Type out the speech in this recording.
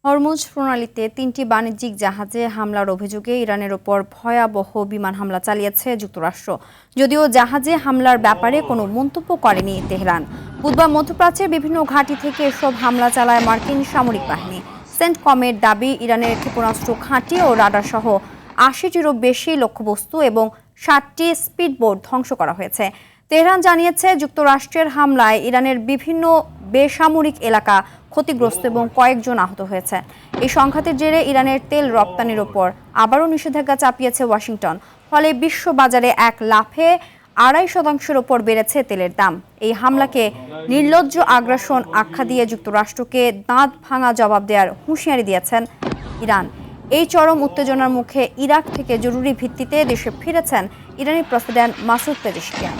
Hormuz প্রণালীতে ৩টি বাণিজ্যিক জাহাজে হামলার অভিযোগে ইরানের ওপর ভয়াবহ বিমান হামলা চালিয়েছে যুক্তরাষ্ট্র। যদিও জাহাজে হামলার ব্যাপারে কোনো মন্তব্য করেনি তেহরান। বুধবার মধ্যপ্রাচ্যের বিভিন্ন ঘাঁটি থেকে এসব হামলা চালায় মার্কিন সামরিক বাহিনী। সেন্টকমের দাবি, ইরানের ক্ষেপণাস্ত্র ঘাঁটি ও রাডার সহ ৮০টিরও বেশি লক্ষ্যবস্তু এবং ৬০টি স্পিডবোট ধ্বংস করা হয়েছে। তেহরান জানিয়েছে, যুক্তরাষ্ট্রের হামলায় ইরানের বিভিন্ন বেসামরিক এলাকা ক্ষতিগ্রস্ত এবং কয়েকজন আহত হয়েছে। এই সংঘাতের জেরে ইরানের তেল রপ্তানির ওপর আবারও নিষেধাজ্ঞা চাপিয়েছে ওয়াশিংটন। ফলে বিশ্ব বাজারে এক লাফে ২.৫% ওপর বেড়েছে তেলের দাম। এই হামলাকে নির্লজ্জ আগ্রাসন আখ্যা দিয়ে যুক্তরাষ্ট্রকে দাঁত ভাঙা জবাব দেওয়ার হুঁশিয়ারি দিয়েছেন ইরান। এই চরম উত্তেজনার মুখে ইরাক থেকে জরুরি ভিত্তিতে দেশে ফিরেছেন ইরানি প্রেসিডেন্ট মাসুদ পেজেশকিয়ান।